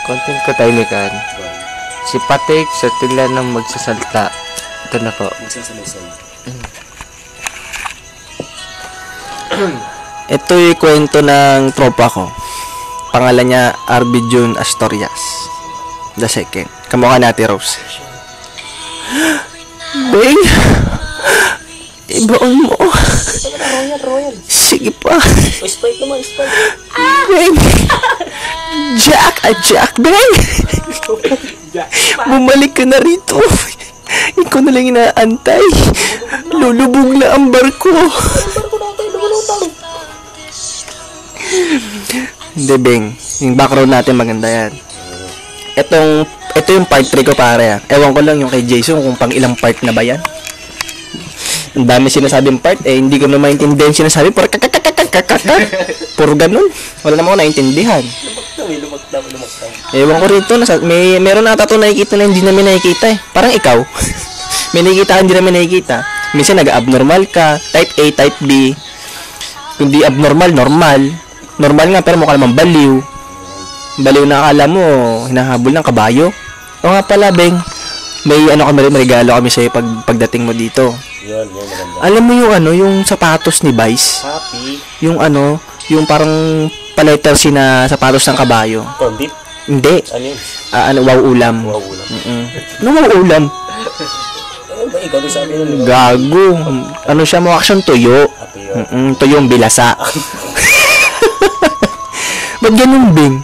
Konting katahimikan. Si Patik sa tila ng magsasalta. Ito na po. Magsasalaysay. Ito yung kwento ng tropa ko. Pangalan niya Arby June Astorias. The second. Kamukha natin Rose. Bing! Ibaon mo. Royal. Sige pa. Sprite naman, Sprite. Bing! Jack, Bing! Bumalik ka na rito. Ikaw na lang inaantay. Lulubog na ang barko. Hindi, Bing. Yung background natin maganda yan. Ito yung part 3 ko, pare. Ewan ko lang yung kay Jason kung pang ilang part na ba yan. Ang dami sinasabing part, hindi ko na maintindihan sinasabi. Puro ganun. Wala naman ako naintindihan. Lumagtaw. Ewan ko rito, meron na ata ito nakikita na hindi namin nakikita eh. Parang ikaw. May nakikita, hindi namin nakikita. Minsan nag-abnormal ka, type A, type B. Hindi abnormal, normal. Normal nga, pero mukha naman baliw. Baliw na akala mo, hinahabol ng kabayo. O nga pala, Beng, may regalo kami sa'yo pagdating mo dito. Yun, maganda. Alam mo yung sapatos ni Vice? Happy. Yung parang paletter na sapatos ng kabayo. Condit? Hindi. Ano yun? Wow ulam. Wow ulam. Wow ulam? Ano ba, ikaw din sabi nun? Gago. Ano siya, mukha siyang tuyo. Tuyong bilasa. Ba't ganun, Bing?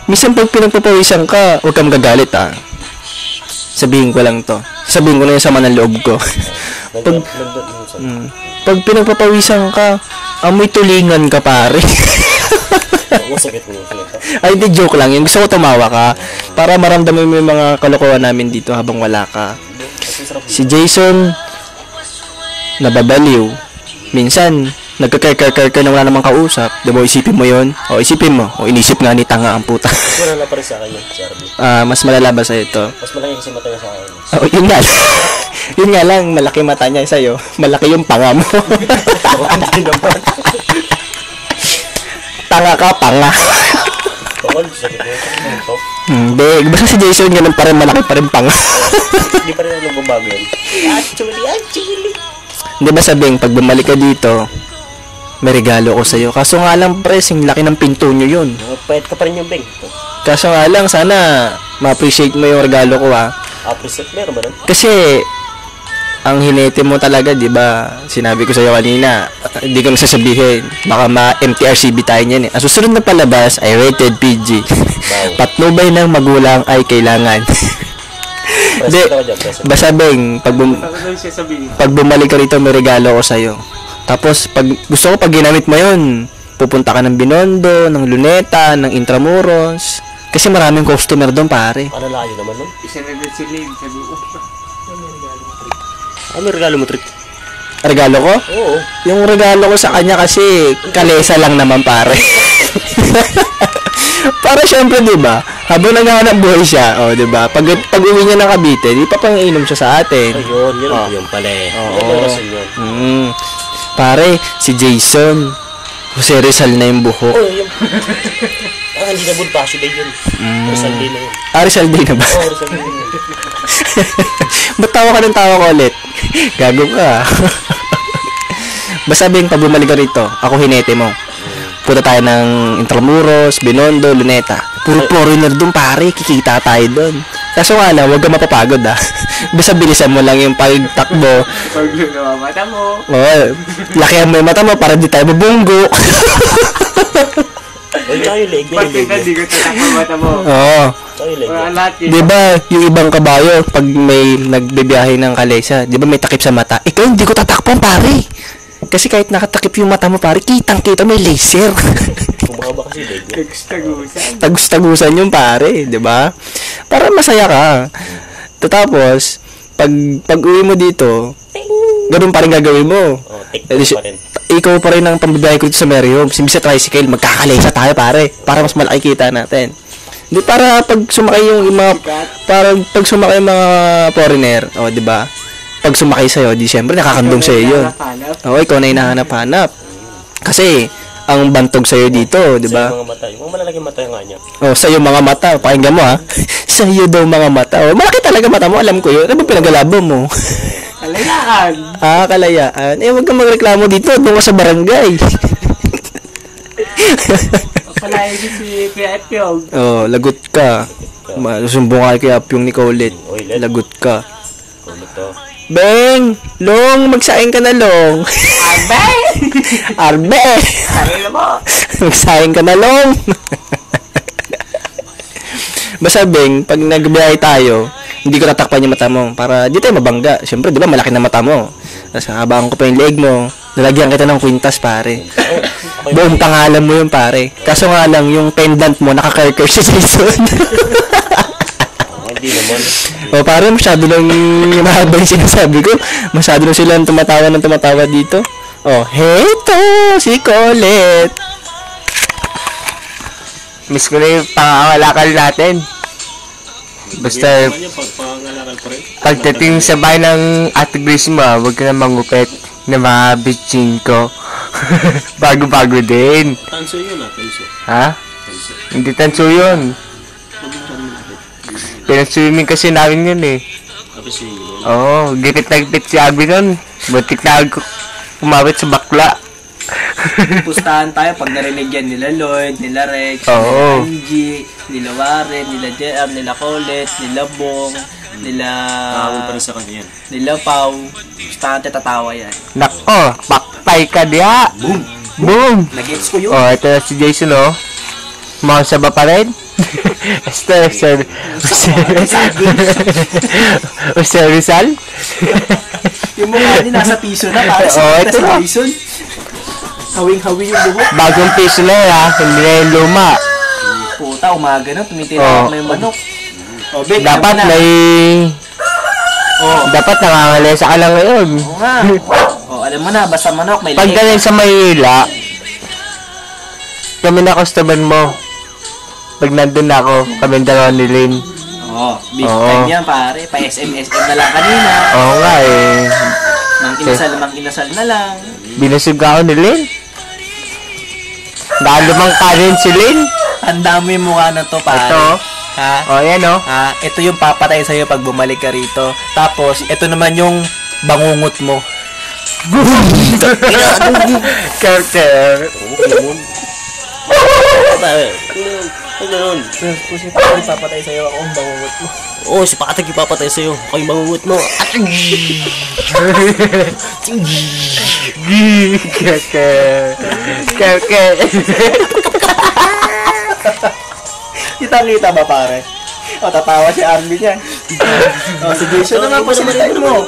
Minsan pag pinagpapawisan ka, huwag kang magagalit, Sabihin ko lang to. Sabihin ko na yung sama ng loob ko. Pag pinagpapawisan ka, amoy tulingan ka, pare. Ay, di joke lang. Yung gusto ko tumawa ka para maramdaman mo yung mga kalokohan namin dito habang wala ka. Si Jason, nababaliw. Minsan, nagka-care na wala namang kausap. Diba, isipin mo yun? O, isipin mo. O, inisip nga ni tanga ang puta. Malala pa rin sa akin yun, si Arby. Mas malala ba sa'yo ito? Mas malaki kasi mata niya sa akin. Oh, yun nga lang. Yun nga lang, malaki mata niya sa'yo. Malaki yung panga mo. Hindi naman. Tanga ka, panga. Tungkol, sakit mo ito. Hindi, basta si Jason ganun pa rin, malaki pa rin panga. Hindi pa rin nagbabago yun. Actually. Hindi ba sabing, pag bumalik ka dito, may regalo ko sa'yo. Kaso nga lang, pre, sing laki ng pinto nyo yun. Pahit ka pa rin yung Beng. Kaso nga lang, sana ma-appreciate mo yung regalo ko, Appreciate, meron ba nun? Kasi, ang hinete mo talaga, di ba? Sinabi ko sa'yo kanina, hindi ko nasasabihin. Baka ma-MTRCB tayo niyan eh. Ang susunod na palabas ay rated PG. Wow. Patnubay ng magulang ay kailangan. Hindi, basta Beng, pag bumalik ka rito, may regalo ko sa'yo. Tapos, gusto ko pag ginamit mo yun, pupunta ka ng Binondo, ng Luneta, ng Intramuros. Kasi maraming customer doon, pare. Ano layo naman nun? Isa na din si Lynn. Sabi ko, Ano regalo mo, Trip? Regalo ko? Oo. Yung regalo ko sa kanya kasi kalesa lang naman, pare. Para syempre, di ba? Habang naghahanap buhay siya, di ba? Pag uwi niya ng Cavite, di pa pang-inom siya sa atin. Ayun, yun pala eh. Oo. Pare, si Jason, Jose Rizal na yung buhok. Oh, yun. Hindi na Bonifacio Day yun. Rizal Day na yun. Rizal Day na ba? Oo, Rizal Day na yun. Ba't tawa ka ng tawa ko ulit? Gago ka. Basta Bing, pag bumalik ka rito, ako hinete mo. Punta tayo ng Intramuros, Binondo, Luneta. Puro foreigner dun, pare. Kikita tayo dun. Kaso nga lang, huwag ka mapapagod, Basta bilisan mo lang yung pagtakbo. pag mata mo. Oo. Lakihan mo yung mata mo para di tayo mabunggo. Ay, tayo leg. Pag hindi ko tatakbo mata mo. Oo. Tayo leg. Wala lahat yun. Diba, yung ibang kabayo, pag may nagbibiyahe ng kalesa, diba may takip sa mata? Ikaw, hindi ko tatakpan, pare. Kasi kahit nakatakip yung mata mo, pare, kitang-kita may laser. Bumaba kasi leg. Tagustagusan. Tagus-tagusan yung pare, diba? Para masaya ka. Tapos, pag uwi mo dito, ganun pa rin gagawin mo. Oh, take pa rin. Ikaw pa rin ang pambibiyahe ko dito sa Mary Homes. Imbis sa tricycle, magkakalesa tayo, pare. Para mas malaki kita natin. Hindi, para pag sumakay yung mga foreigner, di ba? Pag sumakay sa'yo, di syempre nakakandong sa'yo yun. Oo, ikaw na hinahanap-hanap. Kasi, ang bantog sa'yo dito, di ba? Sa mga mata. Yung mga malalaking mata nga niya. Oh, sa'yo mga mata. Pakinggan mo, ha? Sa'yo daw mga mata. Oh, malaki talaga mata mo. Alam ko yun. Ano ba pinaglalabo mo? Kalayaan. Kalayaan. Eh, wag kang magreklamo dito. Doon ka sa barangay. Palayan si Kuya Epyong. Oh, lagot ka. Susumbong ka kay Apyong ni Colette. Oy, let. Lagot ka. Kulot to. Beng! Long! Magsaing ka na, Long! Arbe! Arbe! Sarili mo. Magsaing ka na, Long! Basta, Beng, pag nagbiyahe tayo, hindi ko tatakpan yung mata mo para di tayo mabangga. Siyempre, di ba, malaki na mata mo. Tapos, habang ko pa yung leeg mo, lalagyan kita ng kwintas, pare. Buong pangalan mo yun, pare. Kaso nga lang, yung pendant mo, naka-curker si Jason. Hindi naman. O parang masyado lang mahaba yung sinasabi ko. Masyado lang silang tumatawa dito. Oh, heto si Colette. Miss ko na yung pangangalakal natin. Basta, Pagpangalakal pa rin. pagdating sa bahay ng Ate Grace mo, huwag ka na mangupit na mga bitching ko. Bago-bago din. Tanso yun tanso. Ha? Tanso. Hindi tanso yun. Pinag-swimming kasi namin yun eh. Tapos yun. Oo, gipit na gipit si Abby nun. Butik na kumawit sa bakla. Pustahan tayo pag narinig yan nila Lloyd, nila Rex, Oo. nila Angie, nila Warren, nila JR, nila Colette, nila Bong, nila Nakawin pa rin sa kanya yan. nila Pau. Pustahan tayo tatawa yan. Nako, pakpay ka diya. Boom! Boom! Nag-gets ko yun. Oh, ito na si Jason oh. Makasaba pa rin. Sir Rizal? Yung mukha niya nasa piso na para Oo, ito na. Jason. Hawing-hawi yung buhok. Bagong piso na yun ha. Hindi na yung luma. Puta, umaga na, tumitira Oo. ako na yung manok. Oh, Vic, Dapat alam mo na. may... Dapat nangangalesa ka lang ngayon. Oo nga. Oh, alam mo na, basta manok, may Pag galing sa Maynila, kami na customer mo. Pag nandun na ako, kami dalawa ni Lynn. Oo, big Oo. time yan pare. Pa-SM-SM na lang kanina. Oo nga eh. Mang inasal na lang. Binusog ako ni Lynn. Dalumang kanin si Lynn. Tanda mo yung mukha na to pare. Ito. Ha? O yan o. Ha? Ito yung papatay sa'yo pag bumalik ka rito. Tapos, ito naman yung bangungot mo. Carter. Ano nun? Kasi pare, papatay sa'yo ako ang bangungot mo. Oo, si Patrick ipapatay sa'yo. Ako yung mangungut mo. Carter. Kita-kita ba pare? O, tatawa si Armin yan. O, si Jason naman po sinatay mo.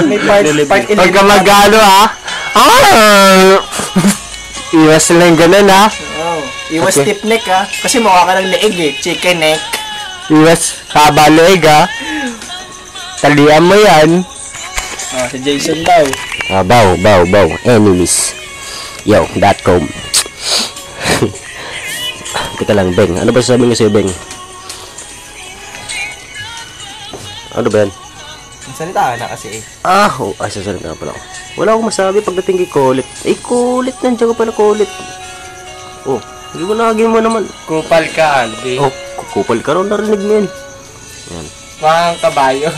May part 11. Pagka magalo ha. Iwas lang ganun ha. Oh, iwas Okay. stiff neck ha. Kasi mukha ka ng leeg eh. Chicken neck. Iwas haba leeg ha. Talian mo yan. Oh, si Jason daw. Bow. Enemies. Yo.com. Teka lang, Beng. Ano ba sasabihin ko sa'yo, Beng? Ano ba yan? Salita ka na kasi eh. Sasalita pala ako. Wala akong masabi pagdating kay Colette. Colette, nandiyan ka pala, Colette. Oh, hindi mo naging mo naman. Kupal ka, Albi. Oh, kupal ka rin, narinig mo yan. Yan. Mga kabayo.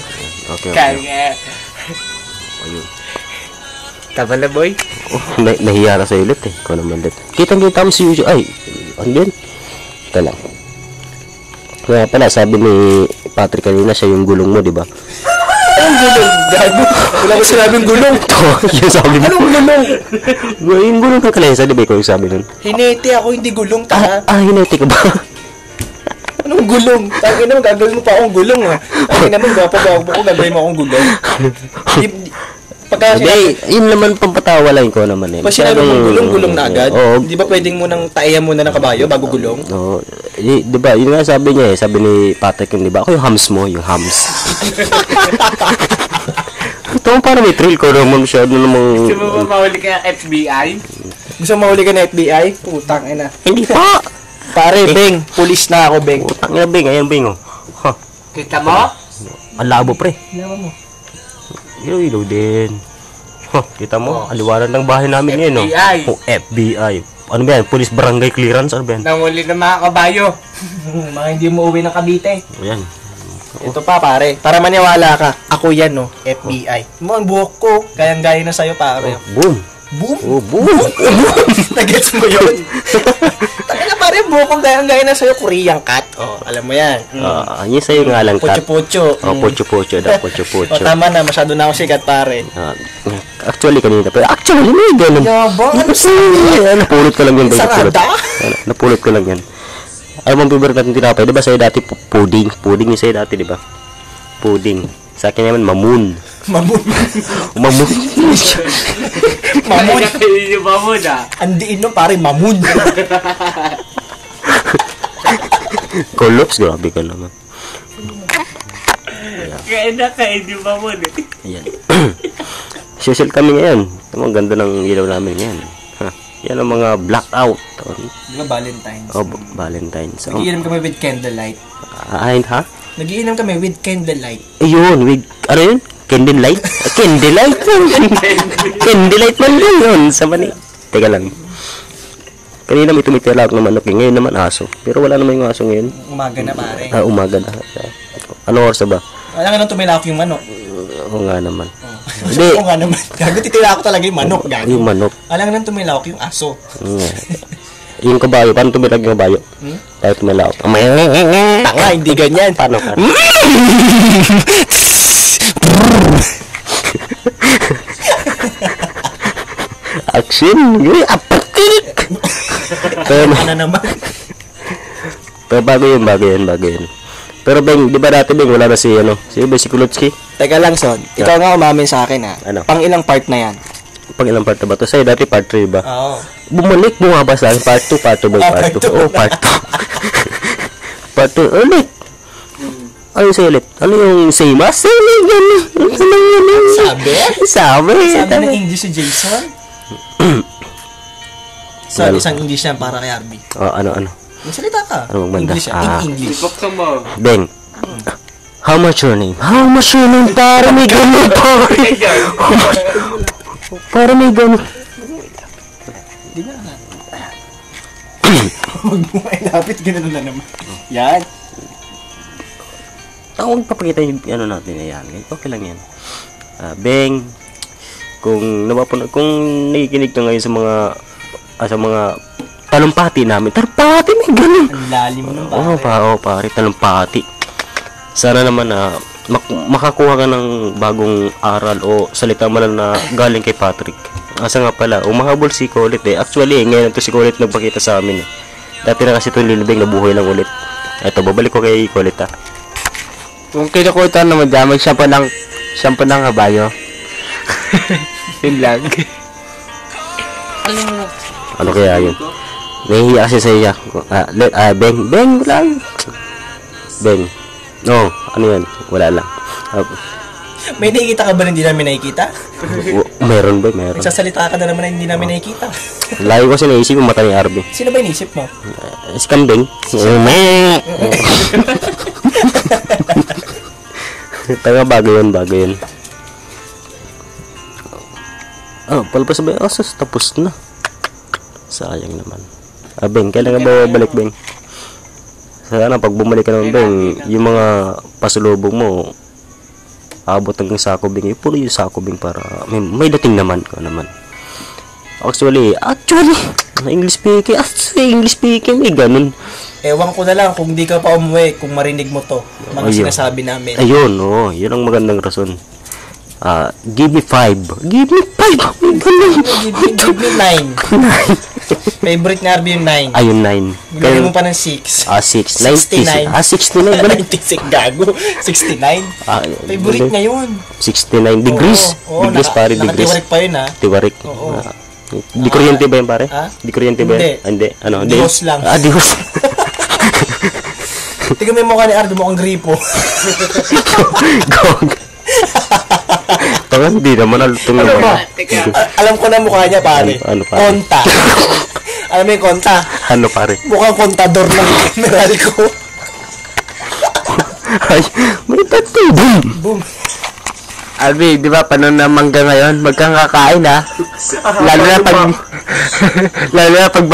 Okay. Kaya. Ayun. Tama na, boy. Oh, nahiya na sa ulit eh. Ikaw naman din. Kitang-kita mo si Yuji. Ay, ano yun? Ito lang. Kaya pala, sabi ni Patrick kanina, siya yung gulong mo, di ba? Anong gulong? Gago. Wala ko sinabing gulong. Yung sabi mo. Anong gulong? Yung gulong ka kalesa, di ba ikaw yung sabi nun? Hinete ako, hindi gulong ta. Hinati ka ba? Anong gulong? Tangin naman, gagawin mo pa akong gulong ha. Tangin naman, gwapo ko, gagawin mo akong gulong. Pagka Hindi, yun naman pampatawa lang ko naman eh. pag sinabi mong gulong na agad, Oo. di ba pwedeng mo nang taiyan muna ng kabayo bago gulong? Oo. Di ba, yun nga sabi niya eh. Sabi ni Patrick yun, di ba? Ako yung hams mo, yung hams. Ito ang parang may thrill ko naman siya. Ano namang... Gusto mo ba mahuli ka ng FBI? Gusto mo mahuli ka ng FBI? Putang ina. Hindi pa! Pare, Beng. Pulis na ako, Beng. Utang na, Bing. Ayan, Bing, oh. Ha. Kita mo? Ang labo, pre. Ilawan mo. Ilaw din. Huh, kita mo, aliwanan ng bahay namin ngayon, no? FBI. Oh, FBI. ano ba yan? Police barangay clearance, ano ba yan? Nanguli ng mga kabayo. Mga hindi mo uwi ng Cavite. Ayan. Ito pa pare, para maniwala ka. Ako yan no, FBI. Mo ang buhok ko, kayang-gaya na sa'yo pare. Boom. Boom! Oh, boom. Nagets mo yun? Taka na pare, buhok ko kayang-gaya na sa'yo, Korean cat. Oh, alam mo yan. Yun sa'yo nga lang, Kat. Pocho-pocho. Oh, pocho-pocho daw, pocho-pocho. O tama na, masyado na ako sikat pare. Actually, kanina pa. Actually, may ganun. Yabang, ano sa'yo? Napulot ko lang yun. Sarada? Napulot ko lang yan. Alam mo, favorite natin tinapay. Diba sa'yo dati pudding? Pudding yung sa'yo dati, diba? Pudding. Sa akin naman, mamun. Mamun. Mamun. Mamun. Hindi yung mamun ah. Andiin no pare, mamun. Kolops, grabe ka naman. Kaya na kain yung mamun eh. Ayan. Social kami ngayon. Ang ganda ng ilaw namin ngayon. Ha. Yan ang mga blackout. Di ba Valentine's? Oh, Valentine's. Oh. Nagiinom kami with candlelight. Ay, ha? Nagiinom kami with candlelight. Ayun, with, ano yun? Candlelight? Candlelight? Candlelight man din yun. Sa mani. Teka lang. Kanina may tumitira ako ng manok eh. Ngayon naman aso. Pero wala naman yung aso ngayon. Umaga na pare. Umaga na. Ano oras ba? Wala nga nang tumilak yung manok. Oo nga naman. Hindi. Oo nga naman. Gago, titira ako talaga yung manok. Gago. Yung manok. Wala nga nang tumilak yung aso. Yung kabayo. Paano tumilag yung kabayo? Tayo tumilag. Tanga, hindi ganyan. Paano? Action! Apatik! Ano naman? Pero bago yun. Pero Beng, di ba dati Beng, wala na si, si Kulotski? Teka lang, Son. Ikaw nga umamin sa akin ha. Ano? Pang ilang part na yan? Pag ilang part na ba ito? Sa'yo dati part 3 ba? Oo. Bumalik mo nga ba sa akin? Part 2, part 2 ba? Part 2. Oo, part 2. Part 2. Ulit. Ano yung ulit? Ano yung same as? Same ganun. Sabi? Sabi ng English si Jason? So, isang English yan para kay Arby. Ano? Magsalita ka. Ano magmanda? English yan. In English. Buksan mo. Beng. How much your name? How much your name? Para may ganun, pare. Para may ganun. Di ba na? Huwag mo lapit, gano'n na naman. Yan. Ako magpapakita yung ano natin na yan. Okay lang yan. Beng, kung nakikinig ka ngayon sa mga talumpati namin. Talumpati, may ganun. Ang lalim mo ng pare. Pare, talumpati. Sana naman na makakuha ka ng bagong aral o salita man na galing kay Patrick. Asa nga pala, umahabol si Colette eh. Actually, ngayon ito si Colette nagpakita sa amin eh. Dati na kasi itong Lilibeng nabuhay lang ulit. Ito, babalik ko kay Colette ha. Kung kinukutan naman dyan, mag-shampoo ng kabayo. Yun lang. Ano kaya yun? Nahihiya kasi sa iya. Beng lang. Beng. No, ano yan? Wala lang. May nakikita ka ba na hindi namin nakikita? Meron ba? Meron. Nagsasalita ka na naman na hindi namin nakikita. Layo ko kasi naisip yung mata ni Arby. Sino ba inisip mo? Si Kambing. Tanga, bago yun. Palpas ba? Asos, tapos na. Sayang naman. Beng, kailan nga ba balik, Beng? Sana pag bumalik ka naman, Beng, yung mga pasulubong mo, abot hanggang sako, Beng. Puro yung sako, Beng, para may dating naman ko naman. Actually, English speaking, may ganun. Ewan ko na lang kung di ka pa umuwi, kung marinig mo to, mga sinasabi namin. Ayun, yun ang magandang rason. Give me 5. Give me 5. Give me 9. Favorite na RB yung 9. Ayun, 9. Bigyan mo pa ng 6. 6. 69. 69. 96, gago. 69. Favorite niya yun. 69 degrees. Degrees, pare, degrees. Nakatiwarik pa yun, ha? Tiwarik. Oo. Di kuryente ba yun, pare? Ha? Di kuryente ba yun? Hindi. Ano? Dihos lang. Dihos. Tingnan mo yung mukha ni Arby, mukhang gripo. Gog. Tanga, hindi naman alutong Ano naman. ba? Alam ko na mukha niya, pare. Ano, pare? Konta. Alam mo yung konta? Ano, pare? Mukhang kontador ng Meralco. Ay, may tattoo. Boom. Boom. Albi, di ba, paano na mangga ngayon? Magkang kakain, ha? Lalo na pag... lalo na pag